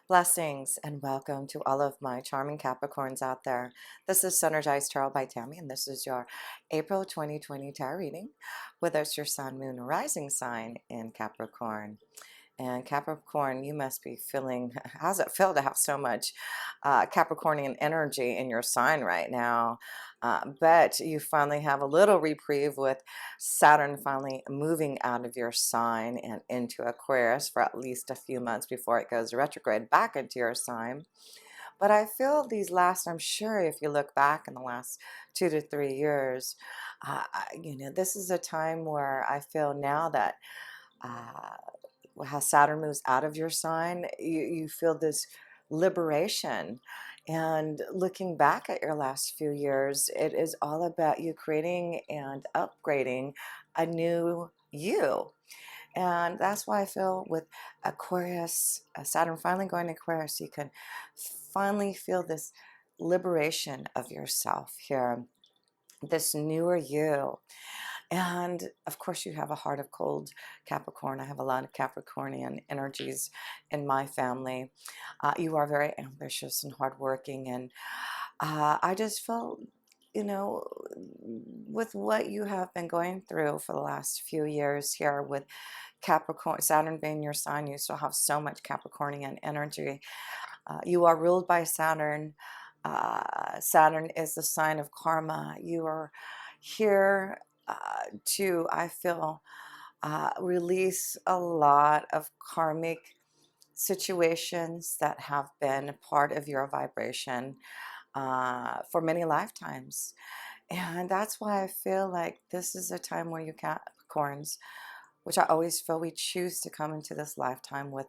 Blessings and welcome to all of my charming Capricorns out there. This is Synergized Tarot by Tammy, and this is your April 2020 tarot reading, whether it's your sun, moon, or rising sign in Capricorn. And Capricorn, you must be feeling, how's it feel to have so much Capricornian energy in your sign right now? But you finally have a little reprieve with Saturn finally moving out of your sign and into Aquarius for at least a few months before it goes retrograde back into your sign. But I feel these last, I'm sure if you look back in the last 2 to 3 years, this is a time where I feel now that uh, how Saturn moves out of your sign, you feel this liberation. And looking back at your last few years, it is all about you creating and upgrading a new you. And that's why I feel with Aquarius, Saturn finally going to Aquarius, you can finally feel this liberation of yourself here, this newer you. And of course, you have a heart of cold Capricorn. I have a lot of Capricornian energies in my family. You are very ambitious and hardworking. And I just felt, with what you have been going through for the last few years here with Capricorn, Saturn being your sign, you still have so much Capricornian energy. You are ruled by Saturn. Saturn is the sign of karma. You are here to, I feel, release a lot of karmic situations that have been part of your vibration for many lifetimes. And that's why I feel like this is a time where you Capricorns, which I always feel we choose to come into this lifetime with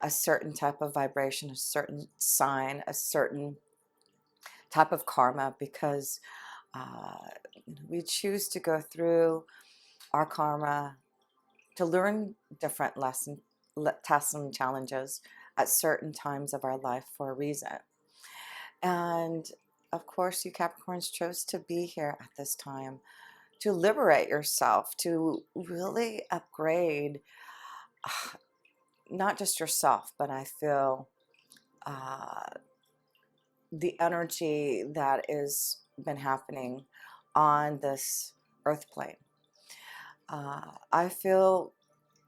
a certain type of vibration, a certain sign, a certain type of karma, because uh, we choose to go through our karma to learn different tests and challenges at certain times of our life for a reason. And of course, you Capricorns chose to be here at this time to liberate yourself, to really upgrade not just yourself, but I feel uh, the energy that is been happening on this earth plane. I feel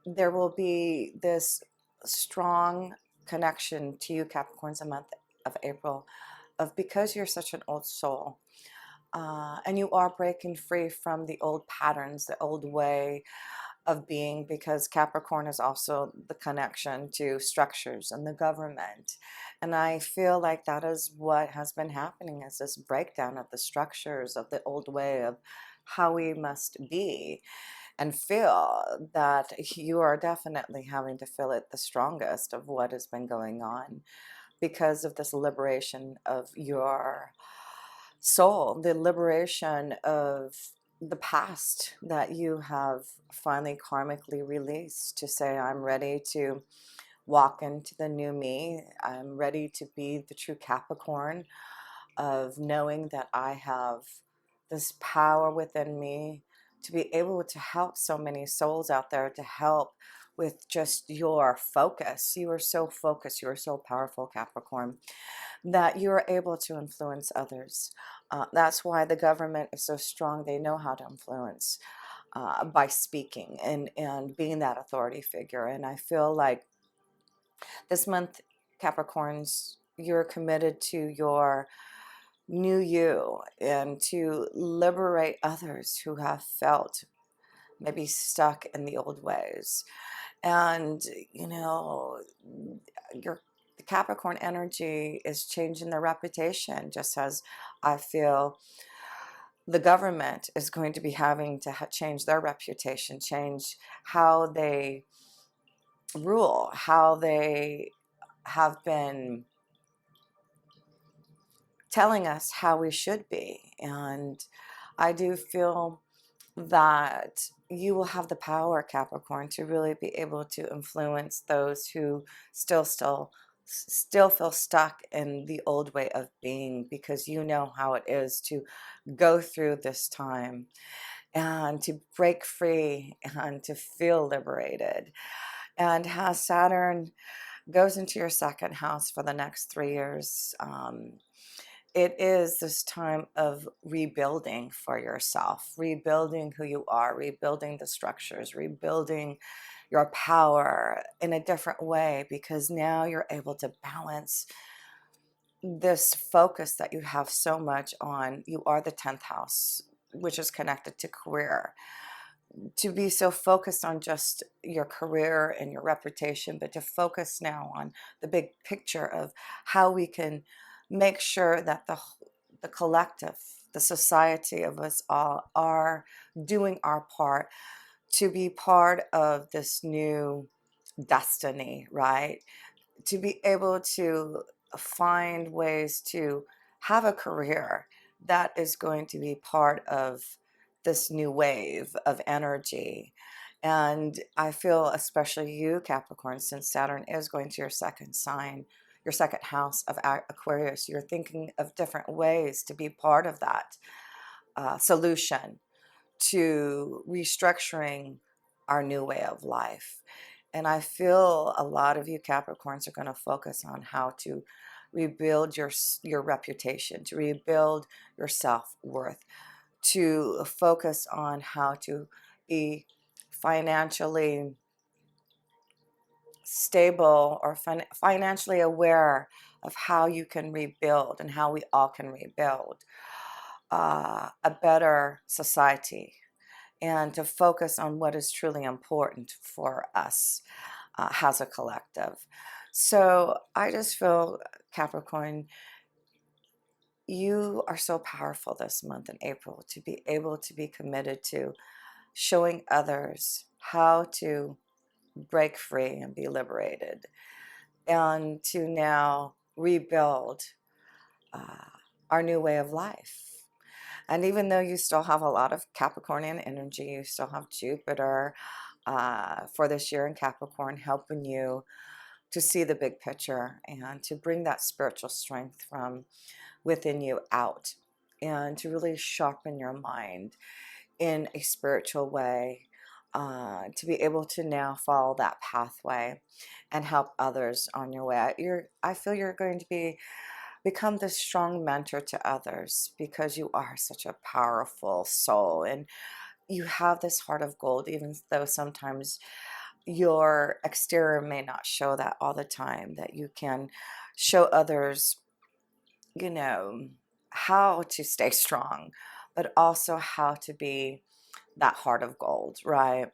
there will be this strong connection to you Capricorns a month of April, of because you're such an old soul, and you are breaking free from the old patterns, the old way of being, because Capricorn is also the connection to structures and the government. And I feel like that is what has been happening, is this breakdown of the structures of the old way of how we must be and feel. That you are definitely having to feel it the strongest of what has been going on because of this liberation of your soul, the liberation of the past that you have finally karmically released, to say, I'm ready to walk into the new me. I'm ready to be the true Capricorn, of knowing that I have this power within me to be able to help so many souls out there, to help with just your focus. You are so focused, you are so powerful, Capricorn, that you're able to influence others. That's why the government is so strong. They know how to influence by speaking and being that authority figure. And I feel like this month, Capricorns, you're committed to your new you and to liberate others who have felt maybe stuck in the old ways. And, you know, your the Capricorn energy is changing their reputation, just as I feel the government is going to be having to change their reputation, change how they rule, how they have been telling us how we should be. And I do feel that you will have the power, Capricorn, to really be able to influence those who still feel stuck in the old way of being, because you know how it is to go through this time and to break free and to feel liberated. And has Saturn goes into your second house for the next 3 years. It is this time of rebuilding for yourself, rebuilding who you are, rebuilding the structures, rebuilding your power in a different way, because now you're able to balance this focus that you have so much on. You are the 10th house, which is connected to career. To be so focused on just your career and your reputation, but to focus now on the big picture of how we can make sure that the collective, the society of us all are doing our part to be part of this new destiny, right? To be able to find ways to have a career that is going to be part of this new wave of energy. And I feel, especially you, Capricorn, since Saturn is going to your second sign, your second house of Aquarius, you're thinking of different ways to be part of that solution to restructuring our new way of life. And I feel a lot of you Capricorns are going to focus on how to rebuild your reputation, to rebuild your self-worth, to focus on how to be financially stable or financially aware of how you can rebuild and how we all can rebuild a better society, and to focus on what is truly important for us as a collective. So I just feel, Capricorn, you are so powerful this month in April to be able to be committed to showing others how to break free and be liberated, and to now rebuild uh, our new way of life. And even though you still have a lot of Capricornian energy, you still have Jupiter for this year in Capricorn helping you to see the big picture and to bring that spiritual strength from within you out, and to really sharpen your mind in a spiritual way, to be able to now follow that pathway and help others on your way. I feel you're going to become this strong mentor to others, because you are such a powerful soul and you have this heart of gold, even though sometimes your exterior may not show that all the time, that you can show others, you know, how to stay strong, but also how to be that heart of gold, right?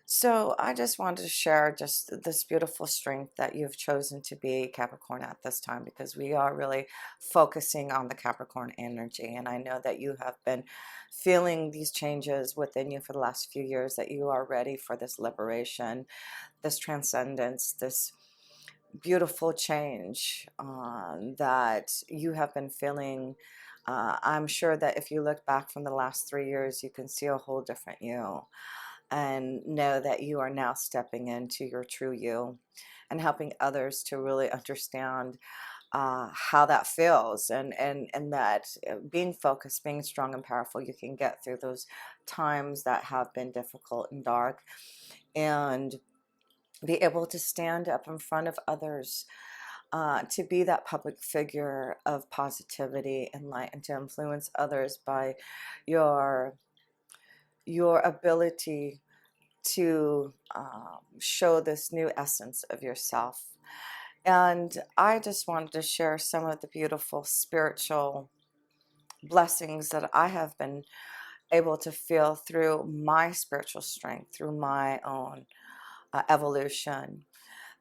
So I just wanted to share just this beautiful strength that you've chosen to be Capricorn at this time, because we are really focusing on the Capricorn energy. And I know that you have been feeling these changes within you for the last few years, that you are ready for this liberation, this transcendence, this beautiful change that you have been feeling. I'm sure that if you look back from the last 3 years, you can see a whole different you, and know that you are now stepping into your true you and helping others to really understand how that feels, and that being focused, being strong and powerful, you can get through those times that have been difficult and dark, and be able to stand up in front of others, to be that public figure of positivity and light, and to influence others by your ability to show this new essence of yourself. And I just wanted to share some of the beautiful spiritual blessings that I have been able to feel through my spiritual strength, through my own evolution.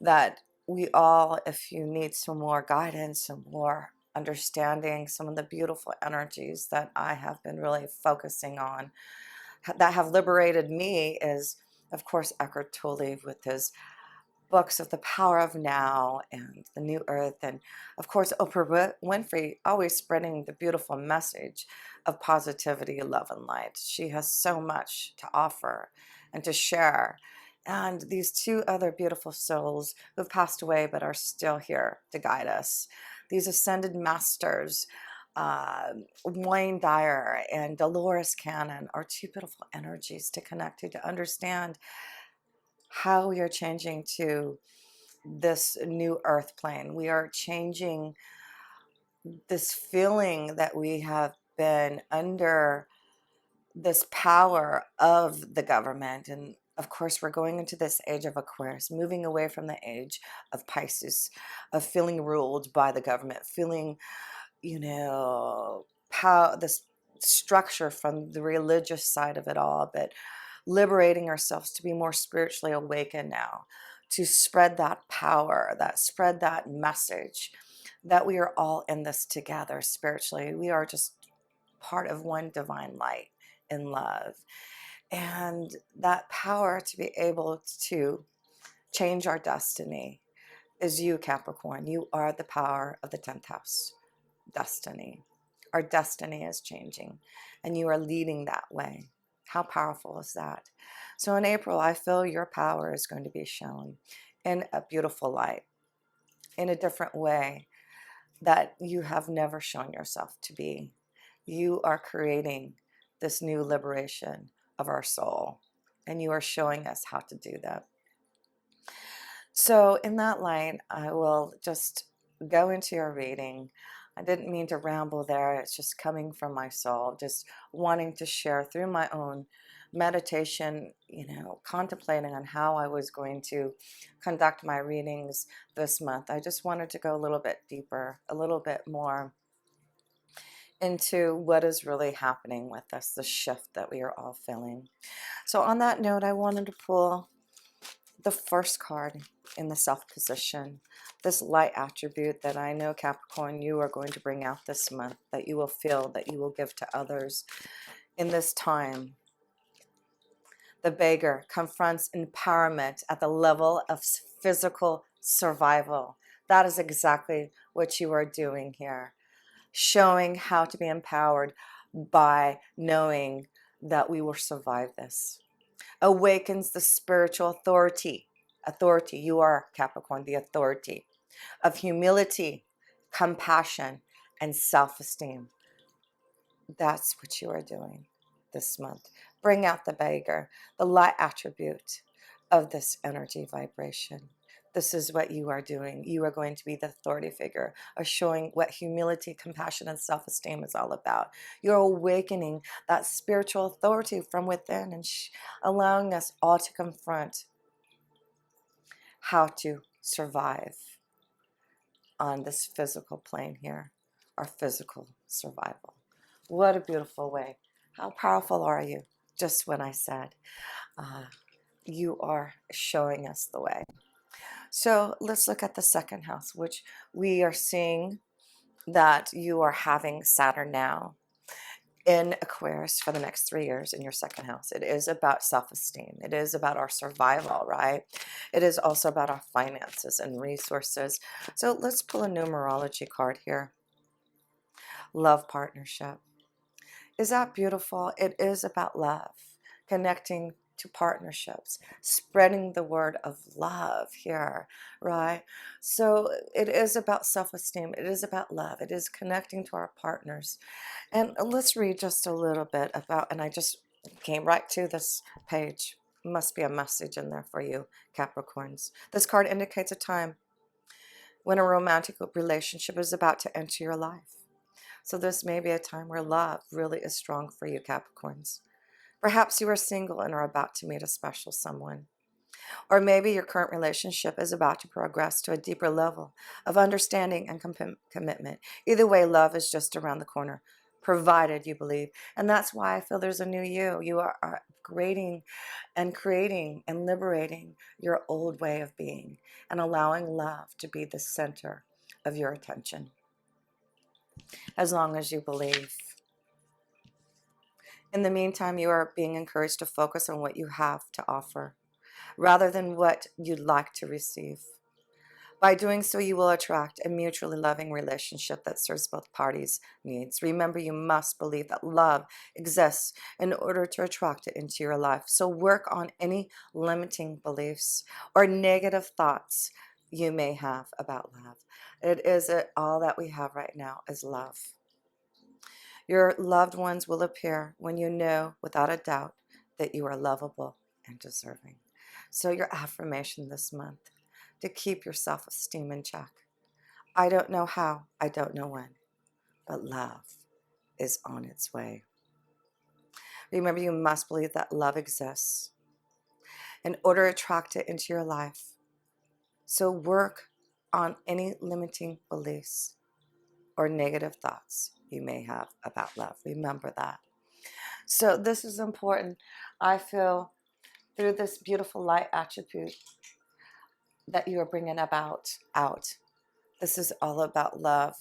That we all, if you need some more guidance, some more understanding, some of the beautiful energies that I have been really focusing on that have liberated me is, of course, Eckhart Tolle with his books of The Power of Now and The New Earth, and of course Oprah Winfrey, always spreading the beautiful message of positivity, love, and light. She has so much to offer and to share. And these two other beautiful souls who've passed away but are still here to guide us, these ascended masters, Wayne Dyer and Dolores Cannon, are two beautiful energies to connect to understand how we are changing to this new earth plane. We are changing this feeling that we have been under this power of the government. And of course, we're going into this age of Aquarius, moving away from the age of Pisces, of feeling ruled by the government, feeling, you know, how this structure from the religious side of it all, but liberating ourselves to be more spiritually awakened now, to spread that power, that spread that message that we are all in this together spiritually. We are just part of one divine light in love. And that power to be able to change our destiny is you, Capricorn. You are the power of the 10th house destiny. Our destiny is changing, and you are leading that way. How powerful is that? So in April, I feel your power is going to be shown in a beautiful light, in a different way that you have never shown yourself to be. You are creating this new liberation of our soul, and you are showing us how to do that. So in that light, I will just go into your reading. I didn't mean to ramble there. It's just coming from my soul, just wanting to share through my own meditation, contemplating on how I was going to conduct my readings this month. I just wanted to go a little bit deeper, a little bit more into what is really happening with us, the shift that we are all feeling. So on that note, I wanted to pull the first card in the Self position, this light attribute that I know, Capricorn, you are going to bring out this month, that you will feel, that you will give to others in this time. The beggar confronts empowerment at the level of physical survival. That is exactly what you are doing here, showing how to be empowered by knowing that we will survive this. Awakens the spiritual authority. You are, Capricorn, the authority of humility, compassion, and self-esteem. That's what you are doing this month. Bring out the beggar, the light attribute of this energy vibration. This is what you are doing. You are going to be the authority figure of showing what humility, compassion, and self-esteem is all about. You're awakening that spiritual authority from within and allowing us all to confront how to survive on this physical plane here, our physical survival. What a beautiful way. How powerful are you? Just when I said, you are showing us the way. So let's look at the second house, which we are seeing that you are having Saturn now in Aquarius for the next 3 years in your second house. It is about self-esteem. It is about our survival, right? It is also about our finances and resources. So let's pull a numerology card here. Love partnership. Is that beautiful? It is about love, connecting to partnerships, spreading the word of love here, right? So it is about self-esteem. It is about love. It is connecting to our partners. And let's read just a little bit about, and I just came right to this page. Must be a message in there for you, Capricorns. This card indicates a time when a romantic relationship is about to enter your life. So this may be a time where love really is strong for you, Capricorns. Perhaps you are single and are about to meet a special someone. Or maybe your current relationship is about to progress to a deeper level of understanding and commitment. Either way, love is just around the corner, provided you believe. And that's why I feel there's a new you. You are upgrading and creating and liberating your old way of being and allowing love to be the center of your attention. As long as you believe. In the meantime, you are being encouraged to focus on what you have to offer, rather than what you'd like to receive. By doing so, you will attract a mutually loving relationship that serves both parties' needs. Remember, you must believe that love exists in order to attract it into your life. So work on any limiting beliefs or negative thoughts you may have about love. It is all that we have right now is love. Your loved ones will appear when you know without a doubt that you are lovable and deserving. So your affirmation this month: to keep your self-esteem in check. I don't know how, I don't know when, but love is on its way. Remember, you must believe that love exists in order to attract it into your life. So work on any limiting beliefs or negative thoughts you may have about love. Remember that. So this is important. I feel through this beautiful light attribute that you are bringing out. This is all about love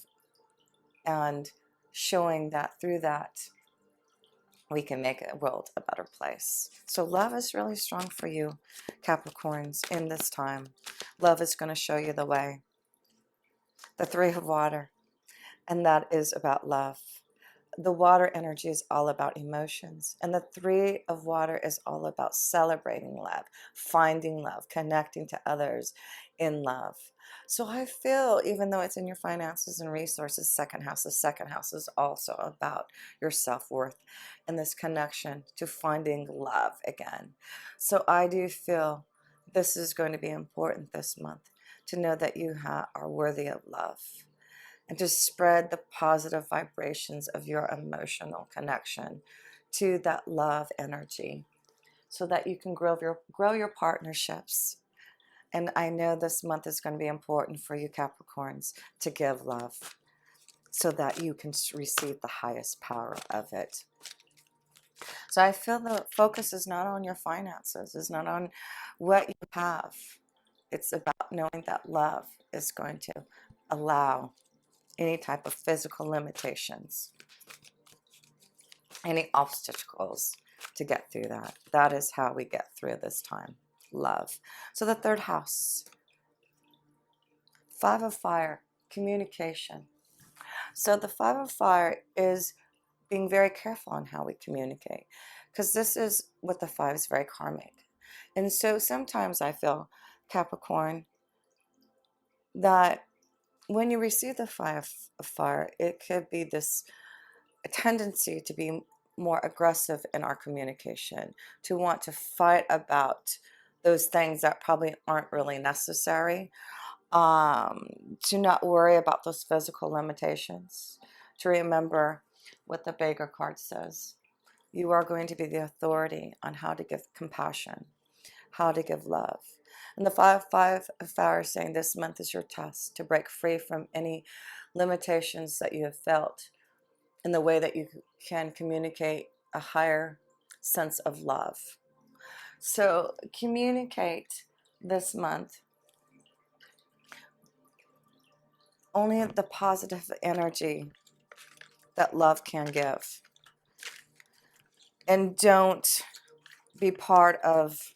and showing that through that we can make a world a better place. So love is really strong for you, Capricorns, in this time. Love is going to show you the way. The Three of Water, and that is about love. The water energy is all about emotions, and the Three of Water is all about celebrating love, finding love, connecting to others in love. So I feel, even though it's in your finances and resources, the second house is also about your self-worth and this connection to finding love again. So I do feel this is going to be important this month, to know that you are worthy of love, and to spread the positive vibrations of your emotional connection to that love energy, so that you can grow your partnerships. And I know this month is going to be important for you, Capricorns, to give love so that you can receive the highest power of it. So I feel the focus is not on your finances, it's not on what you have. It's about knowing that love is going to allow any type of physical limitations, any obstacles to get through that. That is how we get through this time. Love. So the third house, Five of Fire, communication. So the Five of Fire is being very careful on how we communicate, because this is what the five is, very karmic. And so sometimes I feel, Capricorn, that when you receive the Five of Fire, it could be this tendency to be more aggressive in our communication, to want to fight about those things that probably aren't really necessary, to not worry about those physical limitations, to remember what the Beggar card says. You are going to be the authority on how to give compassion, how to give love. And the five of Fire is saying this month is your test to break free from any limitations that you have felt in the way that you can communicate a higher sense of love. So communicate this month only the positive energy that love can give. And don't be part of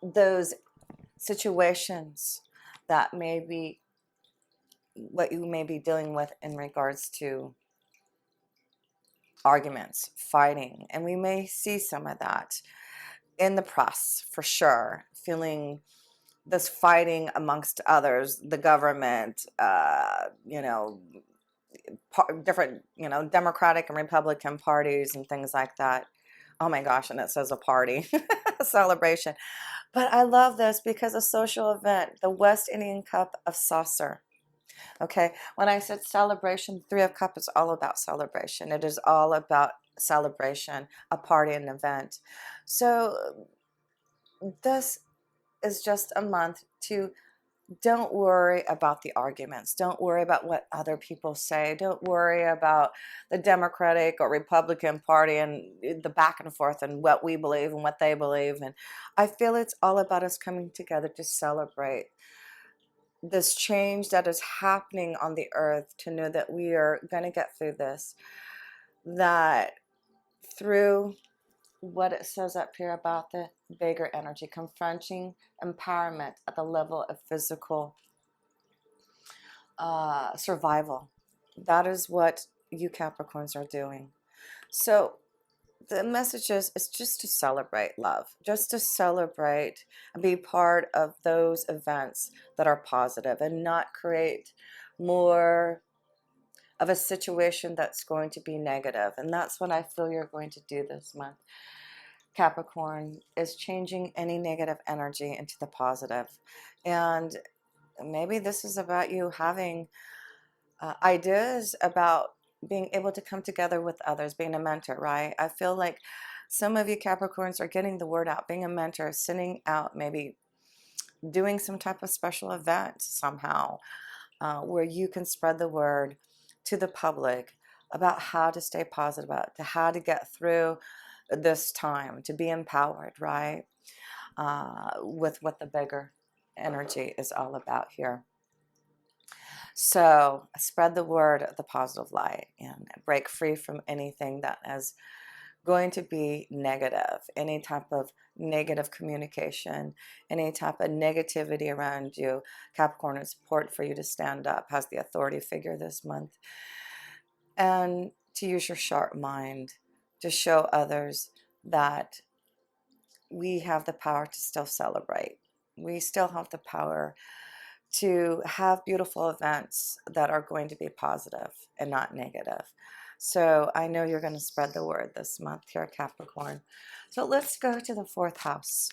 those situations that may be what you may be dealing with in regards to arguments, fighting. And we may see some of that in the press, for sure, feeling this fighting amongst others, the government, different, Democratic and Republican parties and things like that. Oh my gosh, and it says a party, a celebration. But I love this because a social event, the West Indian Cup of Saucer. Okay, when I said celebration, Three of Cups is all about celebration. It is all about celebration, a party, an event. So this is just a month to don't worry about the arguments. Don't worry about what other people say. Don't worry about the Democratic or Republican Party and the back and forth and what we believe and what they believe. And I feel it's all about us coming together to celebrate this change that is happening on the earth, to know that we are going to get through this, that through what it says up here about the Beggar energy, confronting empowerment at the level of physical survival. That is what you Capricorns are doing. So the message is just to celebrate love, just to celebrate and be part of those events that are positive, and not create more of a situation that's going to be negative. And that's what I feel you're going to do this month. Capricorn, is changing any negative energy into the positive. And maybe this is about you having ideas about being able to come together with others, being a mentor, right? I feel like some of you Capricorns are getting the word out, being a mentor, sending out, maybe doing some type of special event somehow, where you can spread the word to the public about how to stay positive, about to how to get through this time, to be empowered, right? With what the bigger energy is all about here. So spread the word of the positive light and break free from anything that is going to be negative, any type of negative communication, any type of negativity around you. Capricorn, is important for you to stand up, has the authority figure this month, and to use your sharp mind to show others that we have the power to still celebrate. We still have the power to have beautiful events that are going to be positive and not negative. So I know you're going to spread the word this month here, Capricorn. So let's go to the 4th house.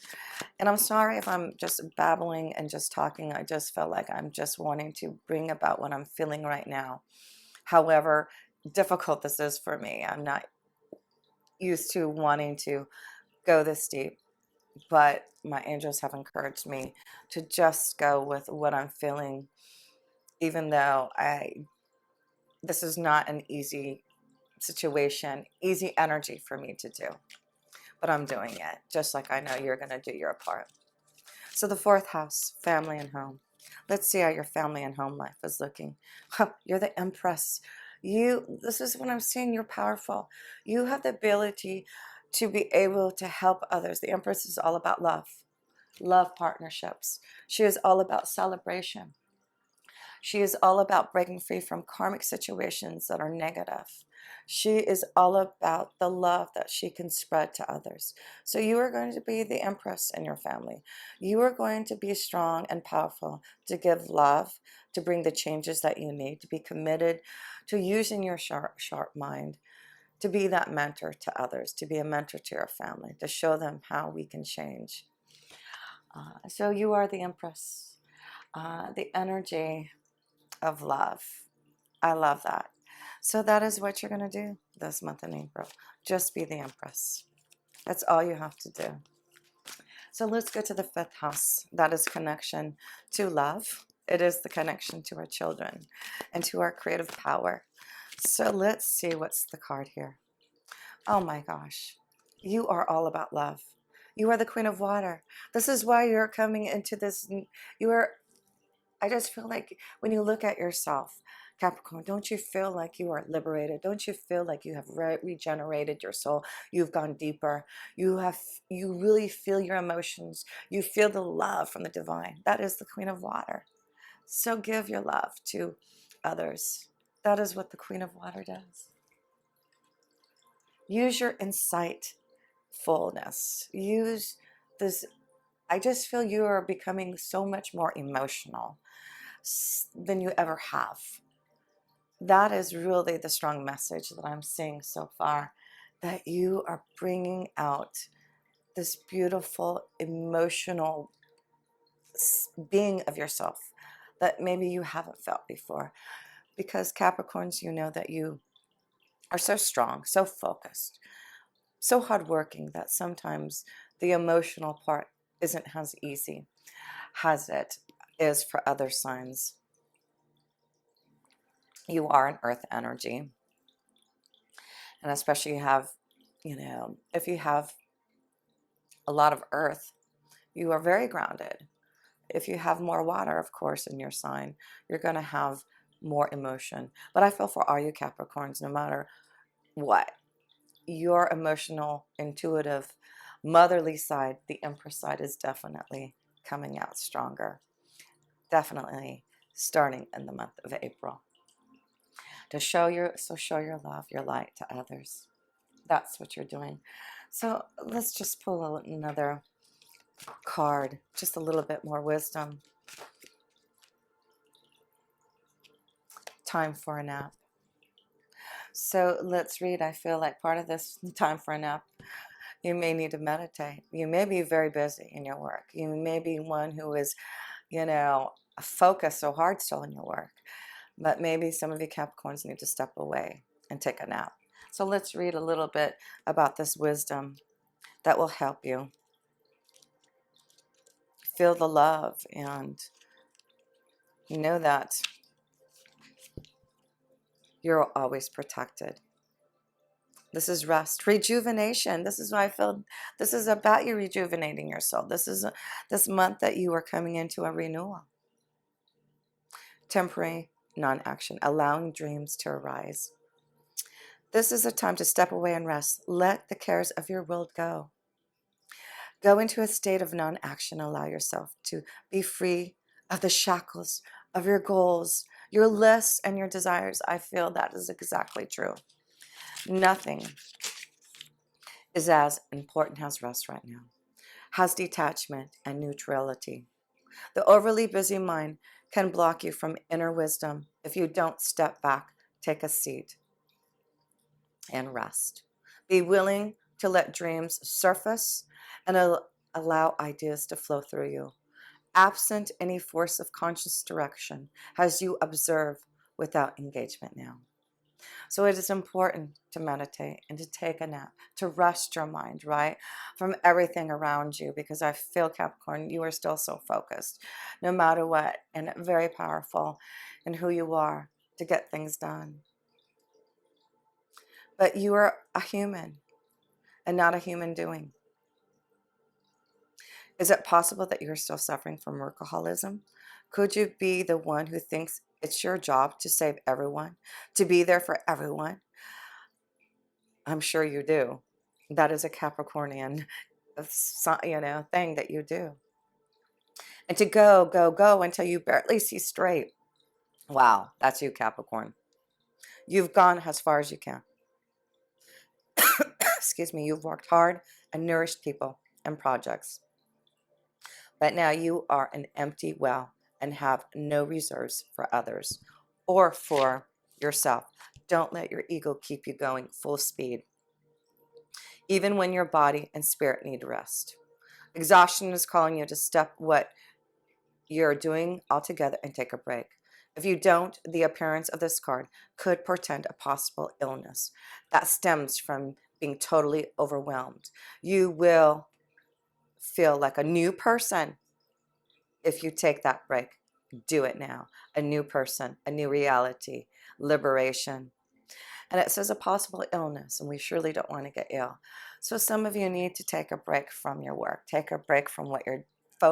And I'm sorry if I'm just babbling and just talking. I just felt like I'm just wanting to bring about what I'm feeling right now. However difficult this is for me, I'm not used to wanting to go this deep, but my angels have encouraged me to just go with what I'm feeling, even though this is not an easy situation, easy energy for me to do, but I'm doing it, just like I know you're going to do your part. So the 4th house, family and home. Let's see how your family and home life is looking. You're the Empress. This is what I'm seeing. You're powerful. You have the ability to be able to help others. The Empress is all about love partnerships. She is all about celebration. She is all about breaking free from karmic situations that are negative. She is all about the love that she can spread to others. So you are going to be the Empress in your family. You are going to be strong and powerful to give love, to bring the changes that you need, to be committed to using your sharp mind, to be that mentor to others, to be a mentor to your family, to show them how we can change. So you are the Empress, the energy of love. I love that. So that is what you're going to do this month in April. Just be the Empress. That's all you have to do. So let's go to the 5th house. That is connection to love. It is the connection to our children and to our creative power. So let's see what's the card here. Oh my gosh. You are all about love. You are the Queen of Water. This is why you're coming into this. I just feel like when you look at yourself, Capricorn, don't you feel like you are liberated? Don't you feel like you have regenerated your soul? You've gone deeper. You really feel your emotions. You feel the love from the divine. That is the Queen of Water. So give your love to others. That is what the Queen of Water does. Use your insightfulness. Use this. I just feel you are becoming so much more emotional than you ever have. That is really the strong message that I'm seeing so far, that you are bringing out this beautiful emotional being of yourself that maybe you haven't felt before. Because Capricorns, you know that you are so strong, so focused, so hardworking that sometimes the emotional part isn't as easy as it is for other signs. You are an earth energy, and especially if you have a lot of earth, you are very grounded. If you have more water, of course, in your sign, you're going to have more emotion. But I feel for all you Capricorns, no matter what, your emotional, intuitive, motherly side, the Empress side, is definitely coming out stronger. Definitely starting in the month of April. Show your love, your light to others. That's what you're doing. So let's just pull another card, just a little bit more wisdom. Time for a nap. So let's read. I feel like part of this time for a nap You may need to meditate. You may be very busy in your work. You may be one who is, focused so hard still in your work. But maybe some of you Capricorns need to step away and take a nap. So let's read a little bit about this wisdom that will help you feel the love and know that you're always protected. This is rest, rejuvenation. This is why I feel this is about you rejuvenating your soul. This is this month that you are coming into a renewal. Temporary non-action, allowing dreams to arise. This is a time to step away and rest. Let the cares of your world go. Go into a state of non-action. Allow yourself to be free of the shackles of your goals, your lists, and your desires. I feel that is exactly true. Nothing is as important as rest right now. Has detachment and neutrality. The overly busy mind can block you from inner wisdom if you don't step back, take a seat, and rest. Be willing to let dreams surface and allow ideas to flow through you, absent any force of conscious direction, as you observe without engagement now. So it is important to meditate and to take a nap, to rest your mind, right, from everything around you, because I feel, Capricorn, you are still so focused, no matter what, and very powerful in who you are to get things done. But you are a human and not a human doing. Is it possible that you're still suffering from workaholism? Could you be the one who thinks it's your job to save everyone, to be there for everyone? I'm sure you do. That is a Capricornian, thing that you do. And to go, go, go until you barely see straight. Wow, that's you, Capricorn. You've gone as far as you can. Excuse me, you've worked hard and nourished people and projects. But now you are an empty well and have no reserves for others or for yourself. Don't let your ego keep you going full speed, even when your body and spirit need rest. Exhaustion is calling you to stop what you're doing altogether and take a break. If you don't, the appearance of this card could portend a possible illness that stems from being totally overwhelmed. You will feel like a new person if you take that break. Do it now. A new person, a new reality, liberation. And it says a possible illness, and we surely don't want to get ill. So some of you need to take a break from your work, take a break from what you're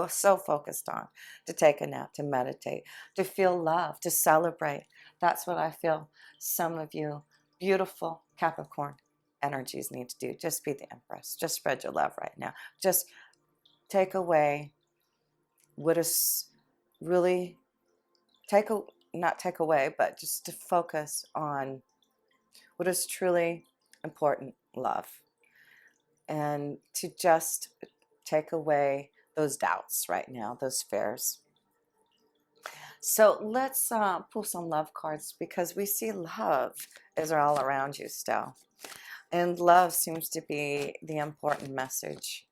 so focused on, to take a nap, to meditate, to feel love, to celebrate. That's what I feel some of you beautiful Capricorn energies need to do. Just be the Empress. Just spread your love right now. Just take away what is really, not take away, but just to focus on what is truly important, love, and to just take away those doubts right now, those fears. So let's pull some love cards, because we see love is all around you still. And love seems to be the important message,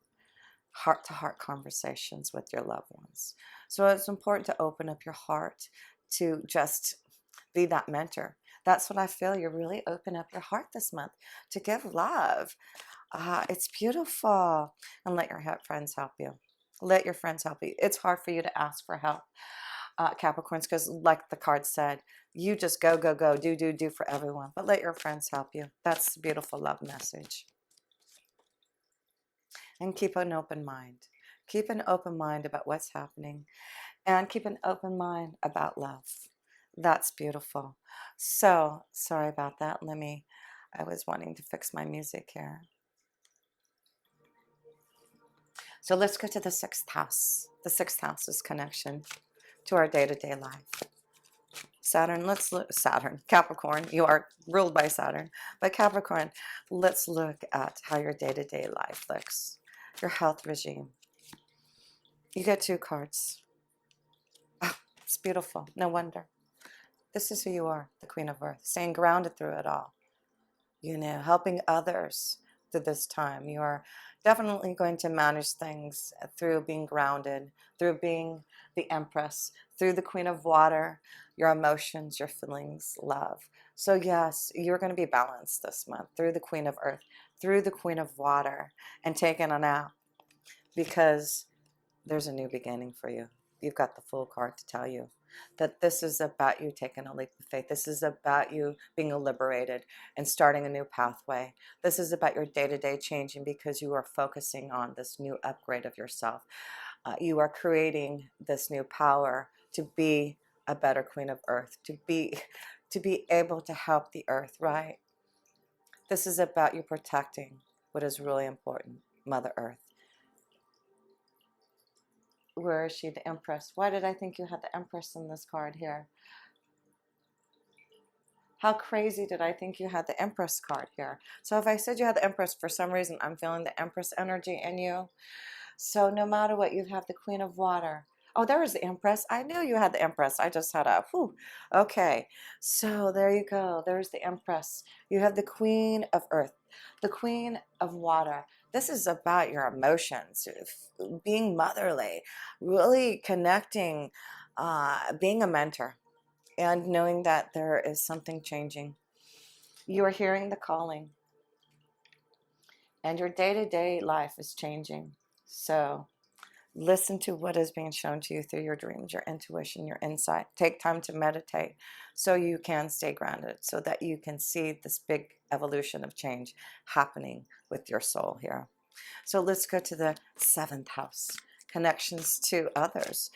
heart-to-heart conversations with your loved ones. So it's important to open up your heart to just be that mentor. That's what I feel. You really open up your heart this month to give love. It's beautiful. And let your friends help you. Let your friends help you. It's hard for you to ask for help, Capricorns, because like the card said, you just go, go, go, do, do, do for everyone. But let your friends help you. That's a beautiful love message. And keep an open mind. Keep an open mind about what's happening. And keep an open mind about love. That's beautiful. So, sorry about that. I was wanting to fix my music here. So let's go to the 6th house. The 6th house is connection to our day-to-day life. Saturn, let's look, Saturn, Capricorn, you are ruled by Saturn. But Capricorn, let's look at how your day-to-day life looks. Your health regime. You get 2 cards. Oh, it's beautiful. No wonder. This is who you are, the Queen of Earth, staying grounded through it all. Helping others through this time. You are definitely going to manage things through being grounded, through being the Empress, through the Queen of Water, your emotions, your feelings, love. So yes, you're going to be balanced this month through the Queen of Earth, through the Queen of Water, and taking a nap, because there's a new beginning for you. You've got the Fool card to tell you that this is about you taking a leap of faith. This is about you being liberated and starting a new pathway. This is about your day-to-day changing, because you are focusing on this new upgrade of yourself. You are creating this new power to be a better Queen of Earth, to be able to help the earth, right? This is about you protecting what is really important, Mother Earth. Where is she? The Empress. Why did I think you had the Empress in this card here? How crazy did I think you had the Empress card here? So if I said you had the Empress, for some reason I'm feeling the Empress energy in you. So no matter what, you have the Queen of Water. Oh, there was the Empress. I knew you had the Empress. I just had a whew. Okay, so there you go. There's the Empress. You have the Queen of Earth, the Queen of Water. This is about your emotions, being motherly, really connecting, being a mentor, and knowing that there is something changing. You are hearing the calling, and your day-to-day life is changing. So listen to what is being shown to you through your dreams, your intuition, your insight. Take time to meditate so you can stay grounded, so that you can see this big evolution of change happening with your soul here. So let's go to the 7th house, connections to others.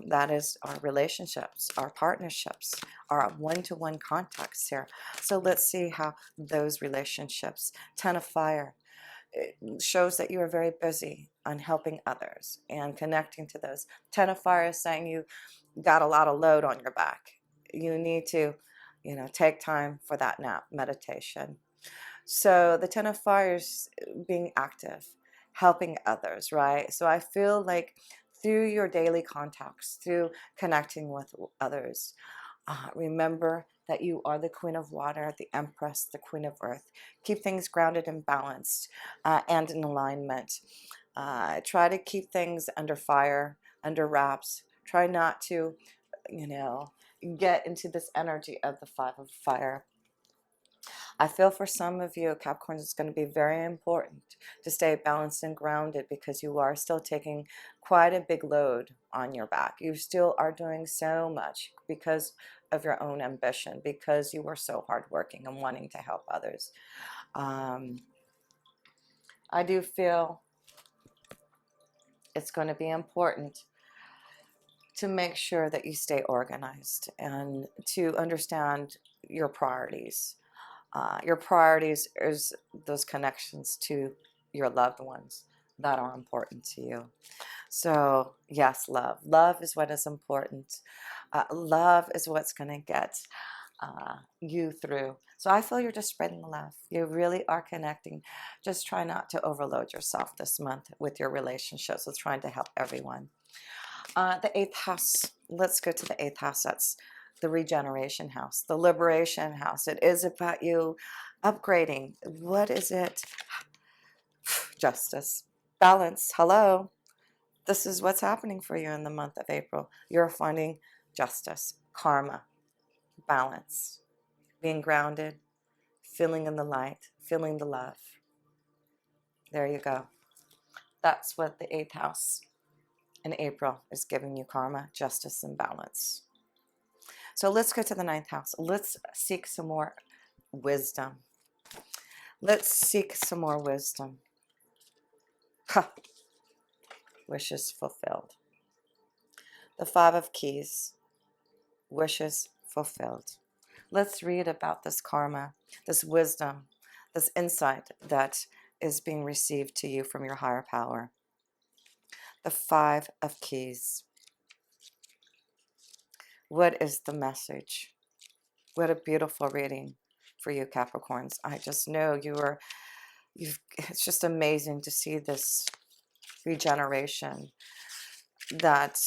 That is our relationships, our partnerships, our one-to-one contacts here. So let's see how those relationships. 10 of Fire. It shows that you are very busy on helping others and connecting to those. 10 of Fire is saying you got a lot of load on your back. You need to, take time for that nap, meditation. So the 10 of Fire is being active, helping others, right? So I feel like through your daily contacts, through connecting with others, remember that you are the Queen of Water, the Empress, the Queen of Earth. Keep things grounded and balanced, and in alignment. Try to keep things under fire, under wraps. Try not to, get into this energy of the 5 of Fire. I feel for some of you, Capricorns, it's going to be very important to stay balanced and grounded, because you are still taking quite a big load on your back. You still are doing so much because of your own ambition, because you were so hardworking and wanting to help others. I do feel it's going to be important to make sure that you stay organized and to understand your priorities. Your priorities is those connections to your loved ones that are important to you. So yes, love. Love is what is important. Love is what's going to get you through. So I feel you're just spreading the love. You really are connecting. Just try not to overload yourself this month with your relationships. With trying to help everyone. The 8th house. Let's go to the 8th house. That's the regeneration house, the liberation house. It is about you upgrading. What is it? Justice, balance. Hello. This is what's happening for you in the month of April. You're finding justice, karma, balance, being grounded, feeling in the light, feeling the love. There you go. That's what the 8th house in April is giving you: karma, justice, and balance. So let's go to the 9th house. Let's seek some more wisdom. Let's seek some more wisdom. Ha! Wishes fulfilled. The 5 of Keys. Wishes fulfilled. Let's read about this karma, this wisdom, this insight that is being received to you from your higher power. The 5 of Keys. What is the message? What a beautiful reading for you, Capricorns. I just know it's just amazing to see this regeneration that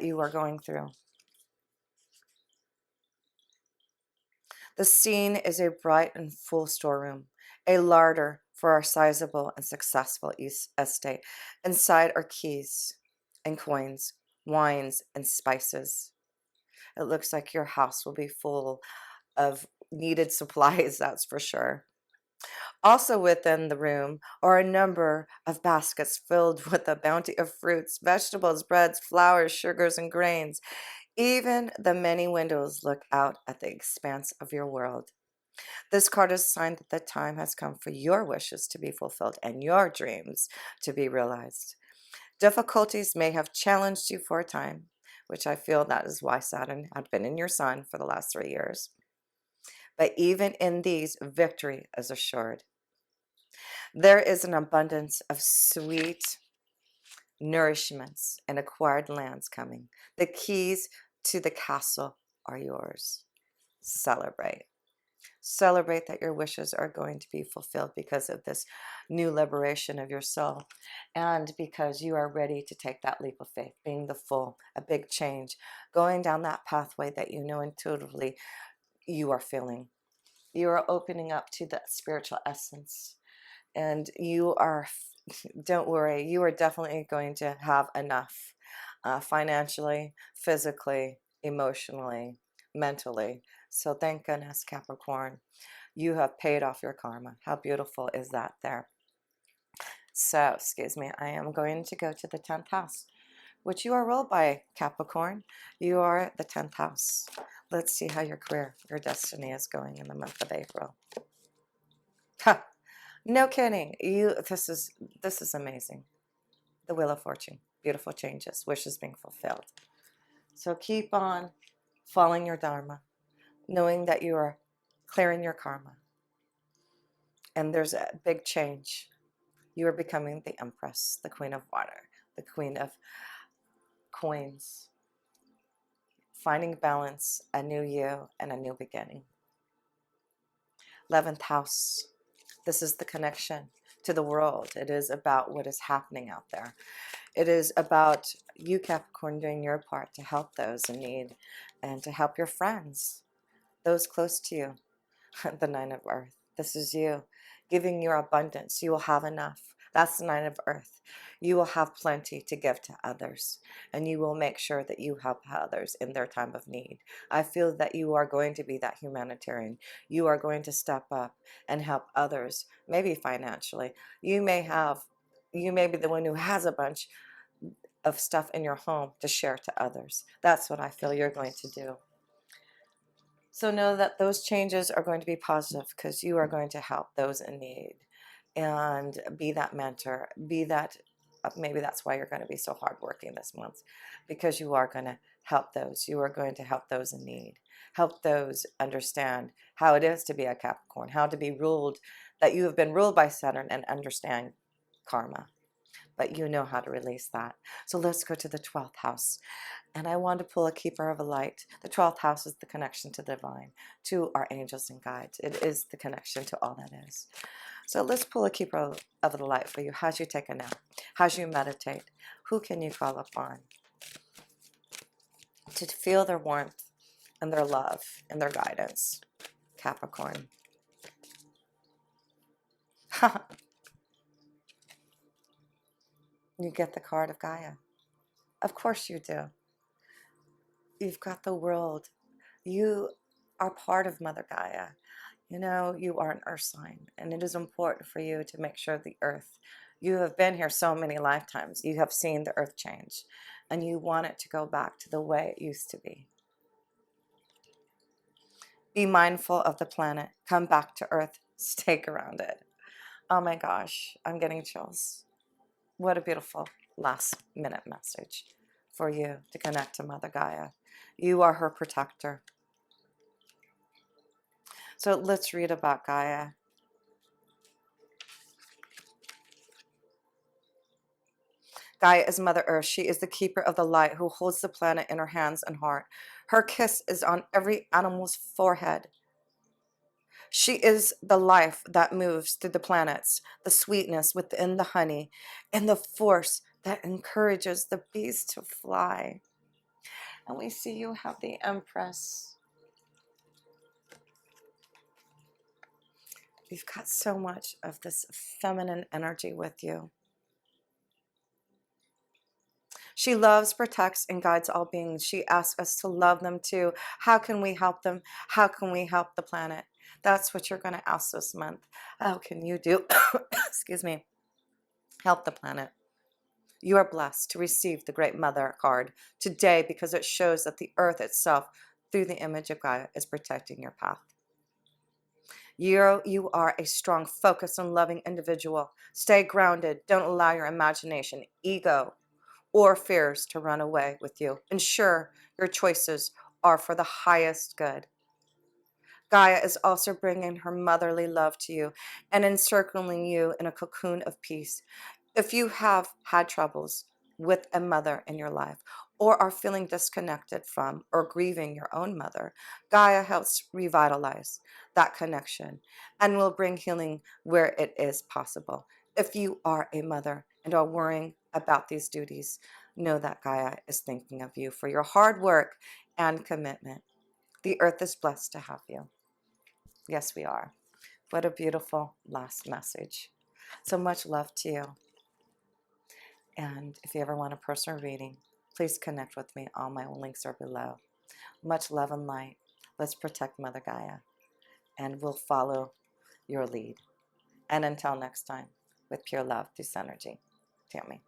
you are going through. The scene is a bright and full storeroom. a larder for our sizable and successful estate. Inside are keys and coins, wines and spices. It looks like your house will be full of needed supplies, that's for sure. Also within the room are a number of baskets filled with a bounty of fruits, vegetables, breads, flours, sugars, and grains. Even the many windows look out at the expanse of your world. This card is a sign that the time has come for your wishes to be fulfilled and your dreams to be realized. Difficulties may have challenged you for a time, which I feel that is why Saturn had been in your sun for the last 3 years. But even in these, victory is assured. There is an abundance of sweet nourishments and acquired lands coming. The keys to the castle are yours. Celebrate. Celebrate that your wishes are going to be fulfilled because of this new liberation of your soul, and because you are ready to take that leap of faith, being the full, a big change, going down that pathway that you know intuitively you are feeling. You are opening up to that spiritual essence, and you are, don't worry, you are definitely going to have enough financially, physically, emotionally, mentally. So thank goodness, Capricorn, you have paid off your karma. How beautiful is that there? So, excuse me, I am going to go to the 10th house, which you are ruled by, Capricorn. You are the 10th house. Let's see how your career, your destiny is going in the month of April. Ha! No kidding. This is amazing. The Wheel of Fortune. Beautiful changes. Wishes being fulfilled. So keep on following your Dharma, knowing that you are clearing your karma. And there's a big change. You are becoming the Empress, the Queen of Water, the Queen of Coins. Finding balance, a new you, and a new beginning. 11th house. This is the connection to the world. It is about what is happening out there. It is about you, Capricorn, doing your part to help those in need and to help your friends, those close to you. The 9 of Earth. This is you giving your abundance. You will have enough. That's the 9 of Earth. You will have plenty to give to others, and you will make sure that you help others in their time of need. I feel that you are going to be that humanitarian. You are going to step up and help others, maybe financially. You may be the one who has a bunch of stuff in your home to share to others. That's what I feel you're going to do. So know that those changes are going to be positive because you are going to help those in need and be that mentor, be that, maybe that's why you're going to be so hardworking this month, because you are going to help those. You are going to help those in need, help those understand how it is to be a Capricorn, how to be ruled, that you have been ruled by Saturn and understand karma. But you know how to release that. So let's go to the 12th house. And I want to pull a keeper of a light. The 12th house is the connection to the divine, to our angels and guides. It is the connection to all that is. So let's pull a keeper of the light for you. As you take a nap, as you meditate, who can you call upon to feel their warmth and their love and their guidance? Capricorn. You get the card of Gaia. Of course you do. You've got the world. You are part of Mother Gaia. You know, you are an earth sign, and it is important for you to make sure the earth, you have been here so many lifetimes, you have seen the earth change, and you want it to go back to the way it used to be. Be mindful of the planet. Come back to earth. Stake around it. Oh my gosh, I'm getting chills. What a beautiful last minute message for you to connect to Mother Gaia. You are her protector. So let's read about Gaia. Gaia is Mother Earth. She is the keeper of the light who holds the planet in her hands and heart. Her kiss is on every animal's forehead. She is the life that moves through the planets, the sweetness within the honey, and the force that encourages the bees to fly. And we see you have the Empress. You've got so much of this feminine energy with you. She loves, protects, and guides all beings. She asks us to love them too. How can we help them? How can we help the planet? That's what you're going to ask this month. How can you do, excuse me, help the planet? You are blessed to receive the Great Mother card today because it shows that the earth itself, through the image of Gaia, is protecting your path. You are a strong, focused, and loving individual. Stay grounded. Don't allow your imagination, ego, or fears to run away with you. Ensure your choices are for the highest good. Gaia is also bringing her motherly love to you and encircling you in a cocoon of peace. If you have had troubles with a mother in your life or are feeling disconnected from or grieving your own mother, Gaia helps revitalize that connection and will bring healing where it is possible. If you are a mother and are worrying about these duties, know that Gaia is thinking of you for your hard work and commitment. The earth is blessed to have you. Yes, we are. What a beautiful last message. So much love to you. And if you ever want a personal reading, please connect with me. All my links are below. Much love and light. Let's protect Mother Gaia, and we'll follow your lead. And until next time, with pure love through Synergy. Tammy.